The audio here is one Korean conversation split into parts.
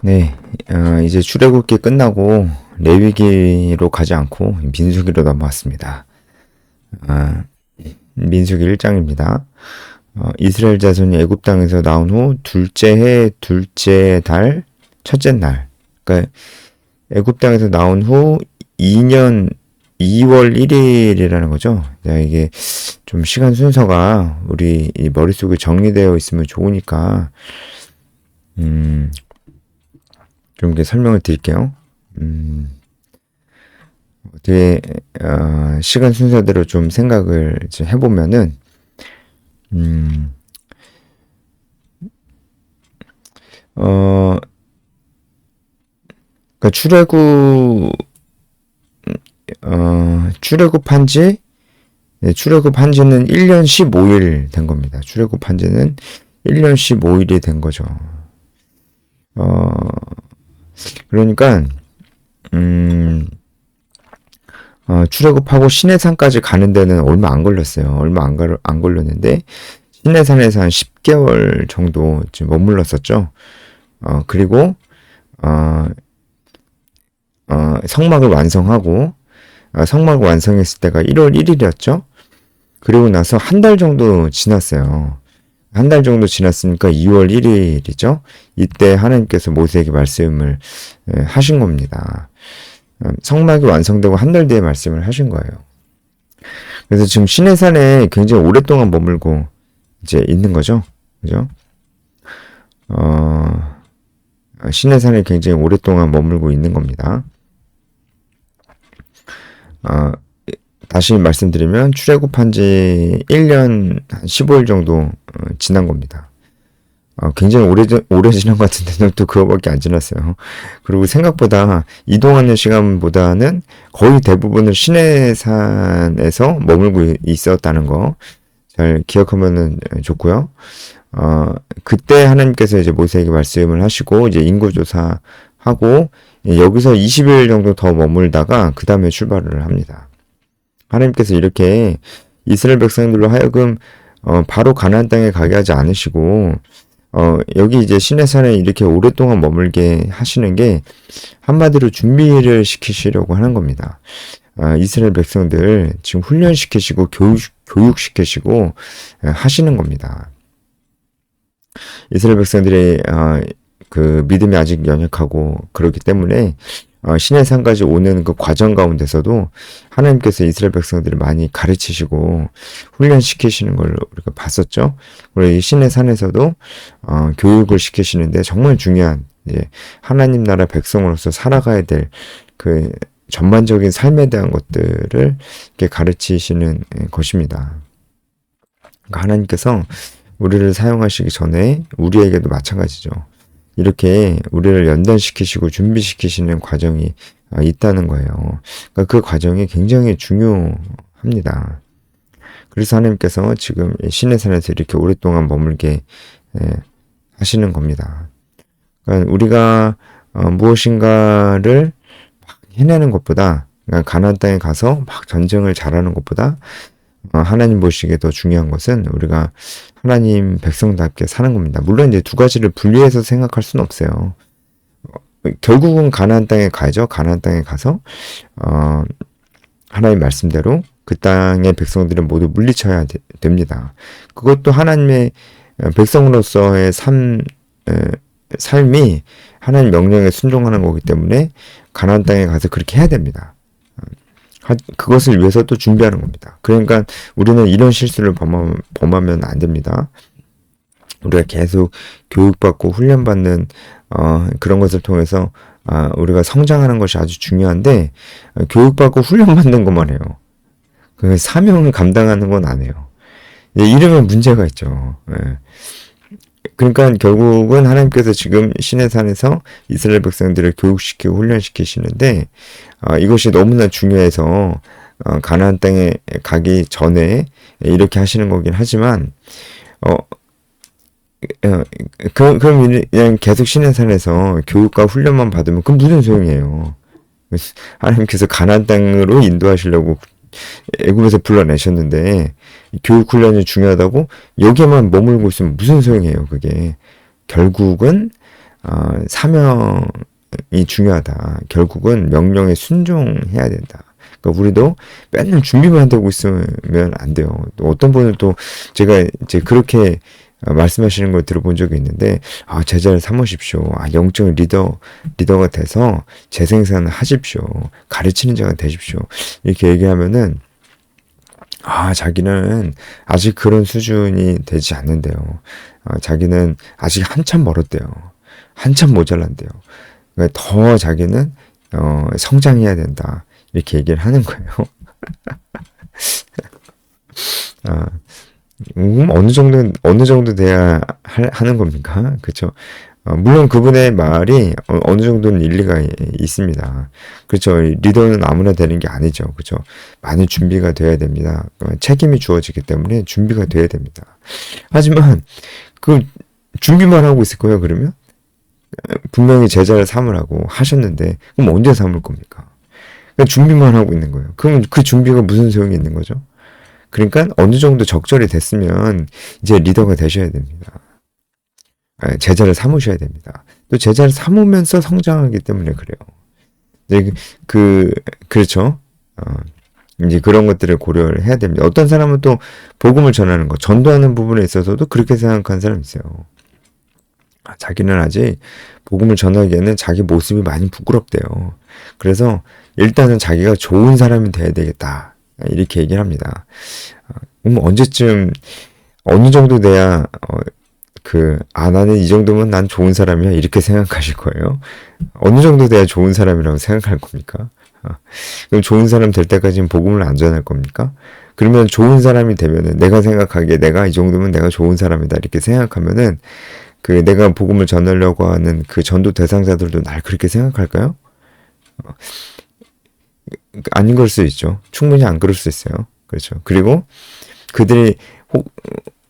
네, 이제 출애굽기 끝나고 레위기로 가지 않고 민수기로 넘어왔습니다. 아, 민수기 1장입니다. 이스라엘 자손이 애굽 땅에서 나온 후 둘째 해 둘째 달 첫째 날. 그러니까 애굽 땅에서 나온 후 2년 2월 1일이라는 거죠. 이게 좀 시간 순서가 우리 이 머릿속에 정리되어 있으면 좋으니까 좀 이렇게 설명을 드릴게요. 어떻게 시간 순서대로 좀 생각을 이제 해보면은 음, 어, 그러니까 출애굽한 지 네, 출애굽한 지는 1년 15일 된 겁니다. 출애굽한 지는 1년 15일이 된 거죠. 어, 그러니까 출애굽하고 시내산까지 가는 데는 얼마 안 걸렸어요. 안 걸렸는데 시내산에서 한 10개월 정도 지금 머물렀었죠. 그리고 어, 성막을 완성하고 성막을 완성했을 때가 1월 1일이었죠. 그리고 나서 한 달 정도 지났어요. 한 달 정도 지났으니까 2월 1일이죠. 이때 하나님께서 모세에게 말씀을 하신 겁니다. 성막이 완성되고 한 달 뒤에 말씀을 하신 거예요. 그래서 지금 시내산에 굉장히 오랫동안 머물고 이제 있는 거죠. 그죠? 시내산에 굉장히 오랫동안 머물고 있는 겁니다. 다시 말씀드리면 출애굽한 지 1년 한 15일 정도 지난 겁니다. 굉장히 오래 지난 것 같은데 또 그거밖에 안 지났어요. 그리고 생각보다 이동하는 시간보다는 거의 대부분을 시내산에서 머물고 있었다는 거 잘 기억하면은 좋고요. 그때 하나님께서 이제 모세에게 말씀을 하시고 이제 인구조사하고 여기서 20일 정도 더 머물다가 그 다음에 출발을 합니다. 하나님께서 이렇게 이스라엘 백성들로 하여금 바로 가나안 땅에 가게 하지 않으시고 여기 이제 시내산에 이렇게 오랫동안 머물게 하시는 게 한마디로 준비를 시키시려고 하는 겁니다. 이스라엘 백성들 지금 훈련시키시고 교육시키시고 하시는 겁니다. 이스라엘 백성들의 그 믿음이 아직 연약하고 그렇기 때문에 시내산까지 오는 그 과정 가운데서도 하나님께서 이스라엘 백성들을 많이 가르치시고 훈련시키시는 걸 우리가 봤었죠. 그리고 이 시내산에서도 교육을 시키시는데 정말 중요한 하나님 나라 백성으로서 살아가야 될 그 전반적인 삶에 대한 것들을 이렇게 가르치시는 것입니다. 그러니까 하나님께서 우리를 사용하시기 전에 우리에게도 마찬가지죠. 이렇게 우리를 연단시키시고 준비시키시는 과정이 있다는 거예요. 그러니까 그 과정이 굉장히 중요합니다. 그래서 하나님께서 지금 시내산에서 이렇게 오랫동안 머물게 하시는 겁니다. 그러니까 우리가 무엇인가를 막 해내는 것보다, 그러니까 가나안 땅에 가서 막 전쟁을 잘하는 것보다 하나님 보시기에 더 중요한 것은 우리가 하나님 백성답게 사는 겁니다. 물론 이제 두 가지를 분리해서 생각할 수는 없어요. 결국은 가나안 땅에 가야죠. 가나안 땅에 가서 하나님 말씀대로 그 땅의 백성들은 모두 물리쳐야 됩니다. 그것도 하나님의 백성으로서의 삶이 하나님 명령에 순종하는 거기 때문에 가나안 땅에 가서 그렇게 해야 됩니다. 그것을 위해서 또 준비하는 겁니다. 그러니까 우리는 이런 실수를 범하면 안 됩니다. 우리가 계속 교육받고 훈련받는 그런 것을 통해서 우리가 성장하는 것이 아주 중요한데 교육받고 훈련받는 것만 해요. 그 사명을 감당하는 건 안 해요. 이러면 문제가 있죠. 그러니까 결국은 하나님께서 지금 시내산에서 이스라엘 백성들을 교육시키고 훈련시키시는데 이것이 너무나 중요해서 가나안 땅에 가기 전에 이렇게 하시는 거긴 하지만 그럼 그냥 계속 시내산에서 교육과 훈련만 받으면 그럼 무슨 소용이에요. 하나님께서 가나안 땅으로 인도하시려고 애굽에서 불러내셨는데 교육 훈련이 중요하다고 여기에만 머물고 있으면 무슨 소용이에요. 그게 결국은 사명이 중요하다. 결국은 명령에 순종해야 된다. 그러니까 우리도 맨날 준비만 되고 있으면 안 돼요. 또 어떤 분은 또 제가 이제 그렇게 말씀하시는 걸 들어본 적이 있는데, 제자를 삼으십시오. 영적 리더가 돼서 재생산을 하십시오. 가르치는 자가 되십시오. 이렇게 얘기하면은, 자기는 아직 그런 수준이 되지 않는데요. 자기는 아직 한참 멀었대요. 한참 모자란대요. 그러니까 더 자기는, 성장해야 된다. 이렇게 얘기를 하는 거예요. 어느 정도 돼야 하는 겁니까? 그쵸? 물론 그분의 말이 어느 정도는 일리가 있습니다. 그렇죠. 리더는 아무나 되는 게 아니죠. 그렇죠. 많은 준비가 돼야 됩니다. 책임이 주어지기 때문에 준비가 돼야 됩니다. 하지만 그 준비만 하고 있을 거예요. 그러면 분명히 제자를 삼으라고 하셨는데 그럼 언제 삼을 겁니까? 그러니까 준비만 하고 있는 거예요. 그럼 그 준비가 무슨 소용이 있는 거죠? 그러니까 어느 정도 적절히 됐으면 이제 리더가 되셔야 됩니다. 제자를 삼으셔야 됩니다. 또 제자를 삼으면서 성장하기 때문에 그래요. 이제 그렇죠. 이제 그런 것들을 고려를 해야 됩니다. 어떤 사람은 또 복음을 전하는 거, 전도하는 부분에 있어서도 그렇게 생각하는 사람이 있어요. 자기는 아직 복음을 전하기에는 자기 모습이 많이 부끄럽대요. 그래서 일단은 자기가 좋은 사람이 돼야 되겠다. 이렇게 얘기를 합니다. 언제쯤, 어느 정도 돼야, 나는 이 정도면 난 좋은 사람이야. 이렇게 생각하실 거예요. 어느 정도 돼야 좋은 사람이라고 생각할 겁니까? 그럼 좋은 사람 될 때까지는 복음을 안 전할 겁니까? 그러면 좋은 사람이 되면은 내가 생각하기에 내가 이 정도면 내가 좋은 사람이다. 이렇게 생각하면은 내가 복음을 전하려고 하는 그 전도 대상자들도 날 그렇게 생각할까요? 아닌 걸 수 있죠. 충분히 안 그럴 수 있어요. 그렇죠. 그리고 그들이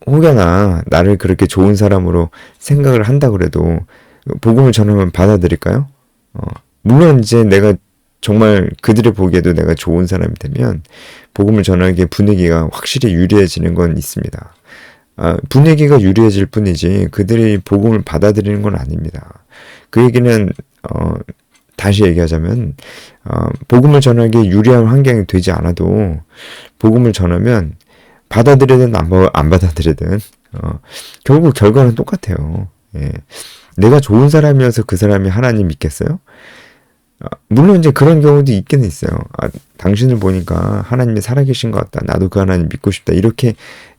혹여나 나를 그렇게 좋은 사람으로 생각을 한다 그래도 복음을 전하면 받아들일까요? 물론 이제 내가 정말 그들이 보기에도 내가 좋은 사람이 되면 복음을 전하기에 분위기가 확실히 유리해지는 건 있습니다. 분위기가 유리해질 뿐이지 그들이 복음을 받아들이는 건 아닙니다. 그 얘기는 다시 얘기하자면 복음을 전하기에 유리한 환경이 되지 않아도 복음을 전하면 받아들이든 안 받아들이든 결국 결과는 똑같아요. 예. 내가 좋은 사람이어서 그 사람이 하나님 믿겠어요? 물론 이제 그런 경우도 있긴 있어요. 당신을 보니까 하나님이 살아계신 것 같다. 나도 그 하나님 믿고 싶다. 이렇게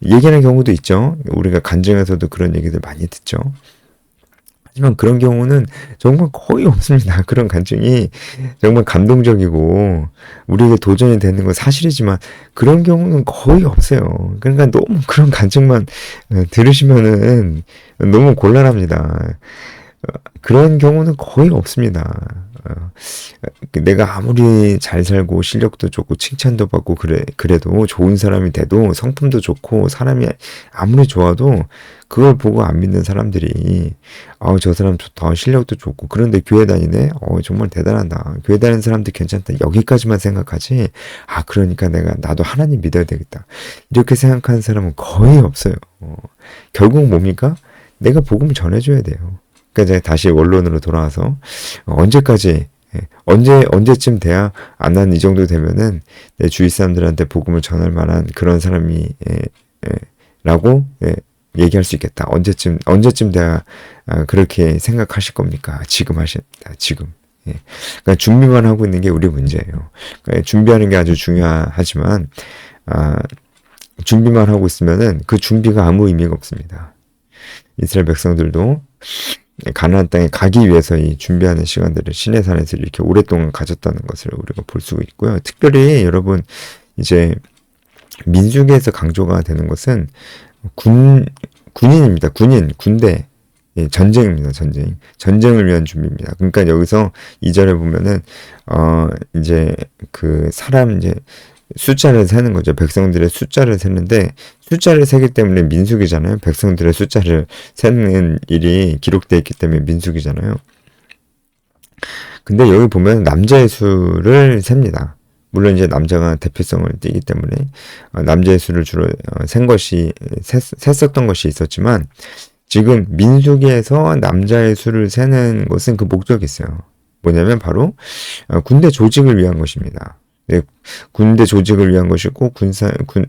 얘기하는 경우도 있죠. 우리가 간증에서도 그런 얘기들 많이 듣죠. 하지만 그런 경우는 정말 거의 없습니다. 그런 간증이 정말 감동적이고 우리에게 도전이 되는 건 사실이지만 그런 경우는 거의 없어요. 그러니까 너무 그런 간증만 들으시면은 너무 곤란합니다. 그런 경우는 거의 없습니다. 내가 아무리 잘 살고 실력도 좋고 칭찬도 받고 그래도 좋은 사람이 돼도 성품도 좋고 사람이 아무리 좋아도 그걸 보고 안 믿는 사람들이 저 사람 좋다 실력도 좋고 그런데 교회 다니네 정말 대단하다 교회 다니는 사람들 괜찮다 여기까지만 생각하지 그러니까 나도 하나님 믿어야 되겠다 이렇게 생각하는 사람은 거의 없어요. 결국 뭡니까? 내가 복음을 전해줘야 돼요. 그러니까 제가 다시 원론으로 돌아와서 언제쯤 돼야 난 이 정도 되면은 내 주위 사람들한테 복음을 전할 만한 그런 사람이 라고 얘기할 수 있겠다. 언제쯤 돼야 그렇게 생각하실 겁니까? 지금 하십니다. 지금. 그러니까 준비만 하고 있는 게 우리 문제예요. 그러니까 준비하는 게 아주 중요하지만 준비만 하고 있으면은 그 준비가 아무 의미가 없습니다. 이스라엘 백성들도 가나안 땅에 가기 위해서 이 준비하는 시간들을 시내산에서 이렇게 오랫동안 가졌다는 것을 우리가 볼 수 있고요. 특별히 여러분 이제 민수기에서 강조가 되는 것은 군인입니다. 군대. 전쟁입니다. 전쟁을 위한 준비입니다. 그러니까 여기서 2절에 보면은 이제 그 사람 이제 숫자를 세는 거죠. 백성들의 숫자를 세는데 숫자를 세기 때문에 민수기잖아요. 백성들의 숫자를 세는 일이 기록되어 있기 때문에 민수기잖아요. 근데 여기 보면 남자의 수를 셉니다. 물론 이제 남자가 대표성을 띠기 때문에 남자의 수를 주로 셌었던 것이 있었지만 지금 민수기에서 남자의 수를 세는 것은 그 목적이 있어요. 뭐냐면 바로 군대 조직을 위한 것입니다. 네, 군대 조직을 위한 것이고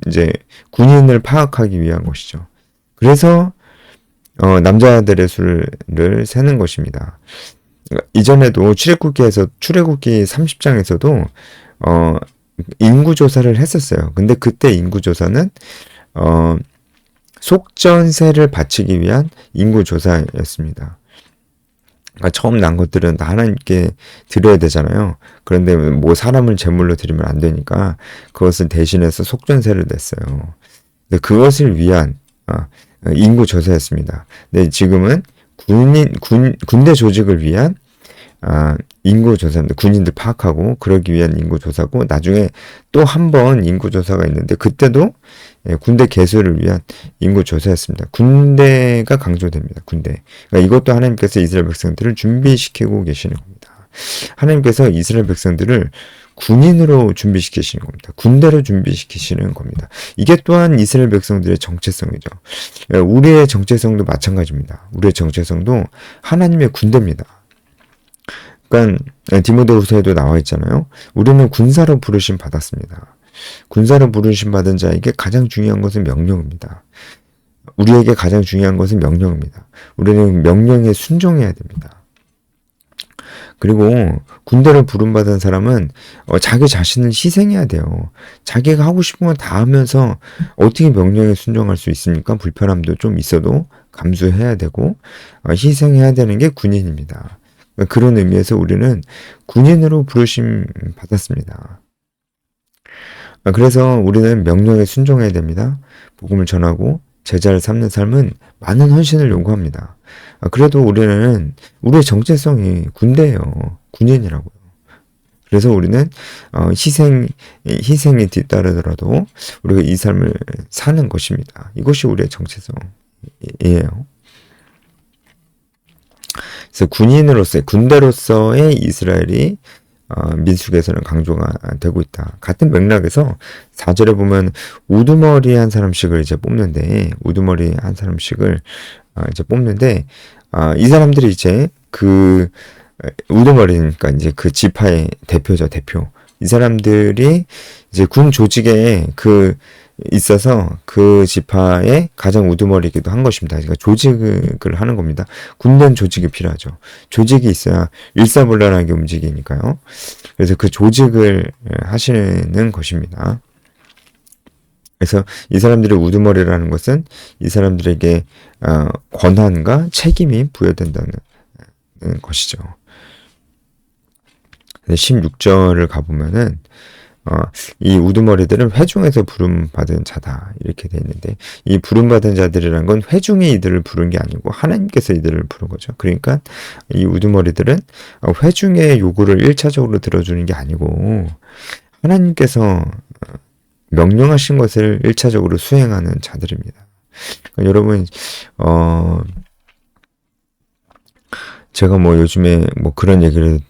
이제 군인을 파악하기 위한 것이죠. 그래서 남자들의 수를 세는 것입니다. 이전에도 출애굽기 30장에서도 인구 조사를 했었어요. 근데 그때 인구 조사는 속전세를 바치기 위한 인구 조사였습니다. 그러니까 처음 난 것들은 다 하나님께 드려야 되잖아요. 그런데 뭐 사람을 제물로 드리면 안 되니까 그것을 대신해서 속전세를 냈어요. 근데 그것을 위한 인구 조사였습니다. 근데 지금은 군대 조직을 위한 인구 조사입니다. 군인들 파악하고 그러기 위한 인구 조사고, 나중에 또 한 번 인구 조사가 있는데 그때도 군대 개수를 위한 인구 조사였습니다. 군대가 강조됩니다. 군대. 그러니까 이것도 하나님께서 이스라엘 백성들을 준비시키고 계시는 겁니다. 하나님께서 이스라엘 백성들을 군인으로 준비시키시는 겁니다. 군대로 준비시키시는 겁니다. 이게 또한 이스라엘 백성들의 정체성이죠. 우리의 정체성도 마찬가지입니다. 우리의 정체성도 하나님의 군대입니다. 그러니까 디모데후서에도 나와 있잖아요. 우리는 군사로 부르심 받았습니다. 군사로 부르심 받은 자에게 가장 중요한 것은 명령입니다. 우리에게 가장 중요한 것은 명령입니다. 우리는 명령에 순종해야 됩니다. 그리고 군대로 부름받은 사람은 자기 자신을 희생해야 돼요. 자기가 하고 싶은 건 다 하면서 어떻게 명령에 순종할 수 있습니까? 불편함도 좀 있어도 감수해야 되고 희생해야 되는 게 군인입니다. 그런 의미에서 우리는 군인으로 부르심 받았습니다. 그래서 우리는 명령에 순종해야 됩니다. 복음을 전하고 제자를 삼는 삶은 많은 헌신을 요구합니다. 그래도 우리는 우리의 정체성이 군대예요. 군인이라고요. 그래서 우리는 희생이 뒤따르더라도 우리가 이 삶을 사는 것입니다. 이것이 우리의 정체성이에요. 그래서 군대로서의 이스라엘이 민수기에서는 강조가 되고 있다. 같은 맥락에서 4절에 보면 우두머리 한 사람씩을 이제 뽑는데, 우두머리 한 사람씩을 이제 뽑는데, 이 사람들이 이제 그 우두머리니까 이제 그 지파의 대표죠, 대표. 이 사람들이 이제 군 조직에 있어서 그 지파의 가장 우두머리이기도 한 것입니다. 그러니까 조직을 하는 겁니다. 군대는 조직이 필요하죠. 조직이 있어야 일사불란하게 움직이니까요. 그래서 그 조직을 하시는 것입니다. 그래서 이 사람들의 우두머리라는 것은 이 사람들에게 권한과 책임이 부여된다는 것이죠. 16절을 가보면은 이 우두머리들은 회중에서 부름받은 자다 이렇게 돼 있는데, 이 부름받은 자들이란 건 회중이 이들을 부른 게 아니고 하나님께서 이들을 부른 거죠. 그러니까 이 우두머리들은 회중의 요구를 1차적으로 들어주는 게 아니고 하나님께서 명령하신 것을 1차적으로 수행하는 자들입니다. 그러니까 여러분 제가 뭐 요즘에 뭐 그런 얘기를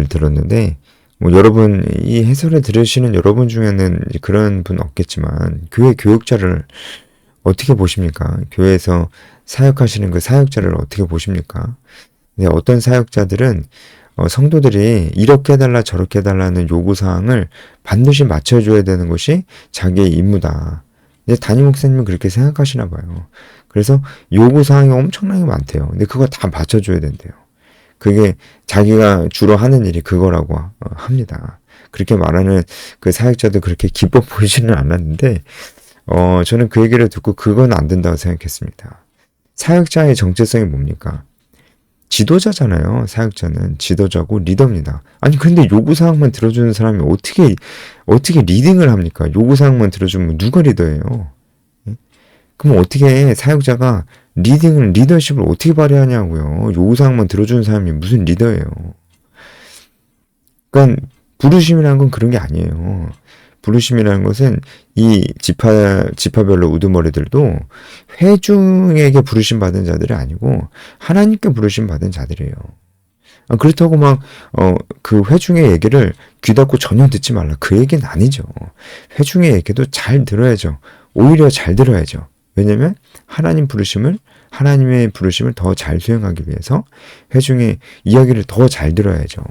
들었는데, 뭐 여러분 이 해설을 들으시는 여러분 중에는 그런 분 없겠지만 교회 교육자를 어떻게 보십니까? 교회에서 사역하시는 그 사역자를 어떻게 보십니까? 근데 어떤 사역자들은 성도들이 이렇게 해달라 저렇게 해달라는 요구사항을 반드시 맞춰줘야 되는 것이 자기의 임무다. 근데 담임 목사님은 그렇게 생각하시나 봐요. 그래서 요구사항이 엄청나게 많대요. 근데 그거 다 맞춰줘야 된대요. 그게 자기가 주로 하는 일이 그거라고 합니다. 그렇게 말하는 그 사역자도 그렇게 기뻐 보이지는 않았는데, 저는 그 얘기를 듣고 그건 안 된다고 생각했습니다. 사역자의 정체성이 뭡니까? 지도자잖아요. 사역자는 지도자고 리더입니다. 아니 근데 요구사항만 들어주는 사람이 어떻게 리딩을 합니까? 요구사항만 들어주면 누가 리더예요? 그럼 어떻게 사역자가 리더십을 어떻게 발휘하냐고요. 요구사항만 들어주는 사람이 무슨 리더예요. 그러니까 부르심이라는 건 그런 게 아니에요. 부르심이라는 것은 이 지파별로 우두머리들도 회중에게 부르심 받은 자들이 아니고 하나님께 부르심 받은 자들이에요. 그렇다고 그 회중의 얘기를 귀닫고 전혀 듣지 말라, 그 얘기는 아니죠. 회중의 얘기도 잘 들어야죠. 오히려 잘 들어야죠. 왜냐면 하나님 부르심을 하나님의 부르심을 더 잘 수행하기 위해서 회중의 이야기를 더 잘 들어야죠.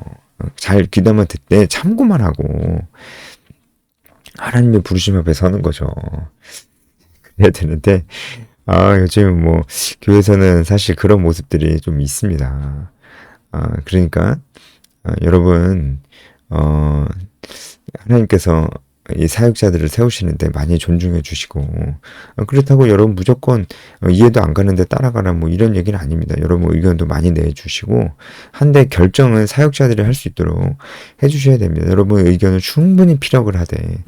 잘 귀담아 듣되 참고만 하고 하나님의 부르심 앞에 서는 거죠. 그래야 되는데 요즘 뭐 교회에서는 사실 그런 모습들이 좀 있습니다. 그러니까 여러분 하나님께서 이 사역자들을 세우시는데 많이 존중해 주시고 그렇다고 여러분 무조건 이해도 안 가는데 따라가라 뭐 이런 얘기는 아닙니다. 여러분 의견도 많이 내주시고 한데 결정은 사역자들이 할 수 있도록 해주셔야 됩니다. 여러분 의견을 충분히 피력을 하되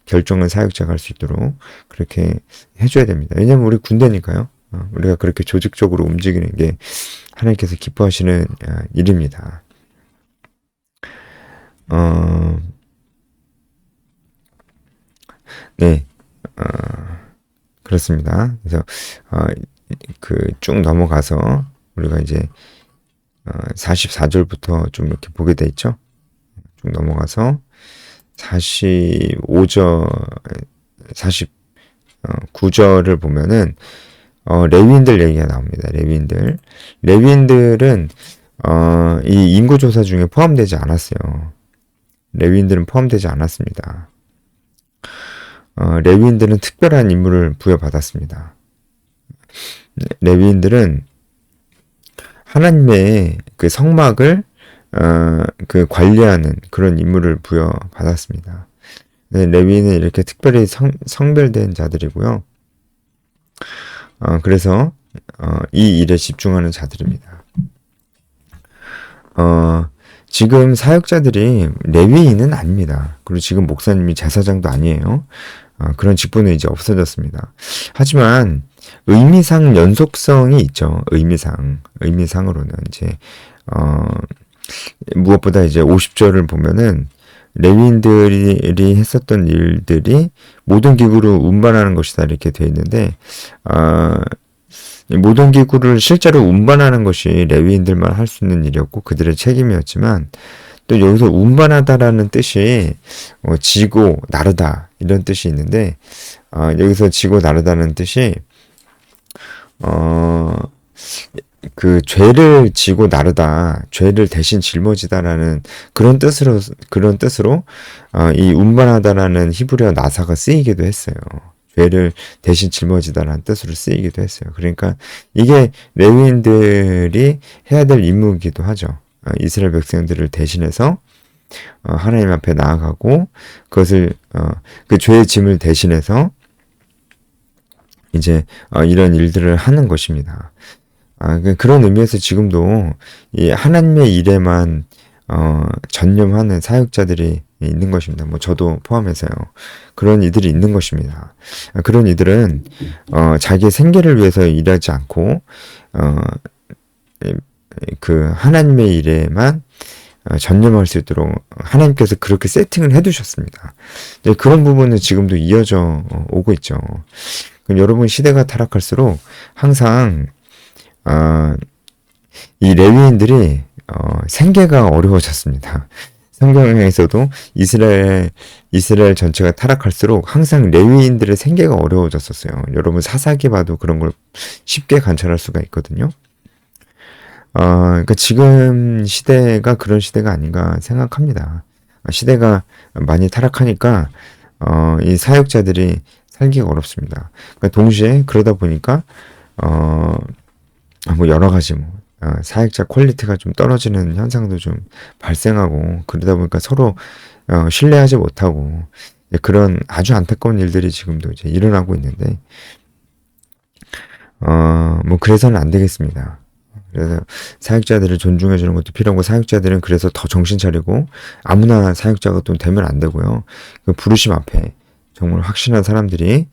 결정은 사역자가 할 수 있도록 그렇게 해줘야 됩니다. 왜냐하면 우리 군대니까요. 우리가 그렇게 조직적으로 움직이는 게 하나님께서 기뻐하시는 일입니다. 네, 그렇습니다. 그래서 쭉 넘어가서 우리가 이제 44절부터 좀 이렇게 보게 돼 있죠. 쭉 넘어가서 45절, 49절을 보면은 레위인들 얘기가 나옵니다. 레위인들은 이 인구조사 중에 포함되지 않았어요. 레위인들은 포함되지 않았습니다. 레위인들은 특별한 임무를 부여받았습니다. 레위인들은 하나님의 그 성막을 그 관리하는 그런 임무를 부여받았습니다. 네, 레위인은 이렇게 특별히 성별된 자들이고요. 그래서 이 일에 집중하는 자들입니다. 지금 사역자들이 레위인은 아닙니다. 그리고 지금 목사님이 제사장도 아니에요. 그런 직분은 이제 없어졌습니다. 하지만 의미상 연속성이 있죠. 의미상으로는 이제 무엇보다 이제 50절을 보면은 레위인들이 했었던 일들이 모든 기구를 운반하는 것이다 이렇게 되어 있는데 모든 기구를 실제로 운반하는 것이 레위인들만 할 수 있는 일이었고 그들의 책임이었지만 또 여기서 운반하다라는 뜻이 지고 나르다 이런 뜻이 있는데 여기서 지고 나르다는 뜻이 그 죄를 지고 나르다, 죄를 대신 짊어지다라는 그런 뜻으로 이 운반하다라는 히브리어 나사가 쓰이기도 했어요. 죄를 대신 짊어지다라는 뜻으로 쓰이기도 했어요. 그러니까 이게 레위인들이 해야 될 임무이기도 하죠. 이스라엘 백성들을 대신해서 하나님 앞에 나아가고 그것을 그 죄의 짐을 대신해서 이제 이런 일들을 하는 것입니다. 그런 의미에서 지금도 이 하나님의 일에만 전념하는 사역자들이 있는 것입니다. 뭐 저도 포함해서요. 그런 이들이 있는 것입니다. 그런 이들은 자기의 생계를 위해서 일하지 않고 그 하나님의 일에만 전념할 수 있도록 하나님께서 그렇게 세팅을 해두셨습니다. 그런 부분은 지금도 이어져 오고 있죠. 여러분 시대가 타락할수록 항상 이 레위인들이 생계가 어려워졌습니다. 성경에서도 이스라엘 전체가 타락할수록 항상 레위인들의 생계가 어려워졌었어요. 여러분 사사기 봐도 그런 걸 쉽게 관찰할 수가 있거든요. 그러니까 지금 시대가 그런 시대가 아닌가 생각합니다. 시대가 많이 타락하니까 이 사역자들이 살기가 어렵습니다. 그러니까 동시에 그러다 보니까 뭐 여러 가지 사역자 퀄리티가 좀 떨어지는 현상도 좀 발생하고 그러다 보니까 서로 신뢰하지 못하고 그런 아주 안타까운 일들이 지금도 이제 일어나고 있는데 뭐 그래서는 안 되겠습니다. 그래서 사역자들을 존중해 주는 것도 필요하고 사역자들은 그래서 더 정신 차리고 아무나 사역자가 또 되면 안 되고요. 그 부르심 앞에 정말 확신한 사람들이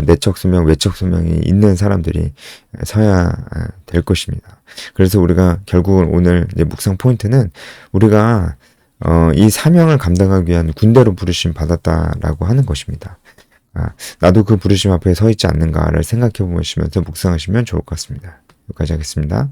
내적 소명, 외적 소명이 있는 사람들이 서야 될 것입니다. 그래서 우리가 결국은 오늘 이제 묵상 포인트는 우리가 이 사명을 감당하기 위한 군대로 부르심 받았다라고 하는 것입니다. 나도 그 부르심 앞에 서 있지 않는가를 생각해 보시면서 묵상하시면 좋을 것 같습니다. 여기까지 하겠습니다.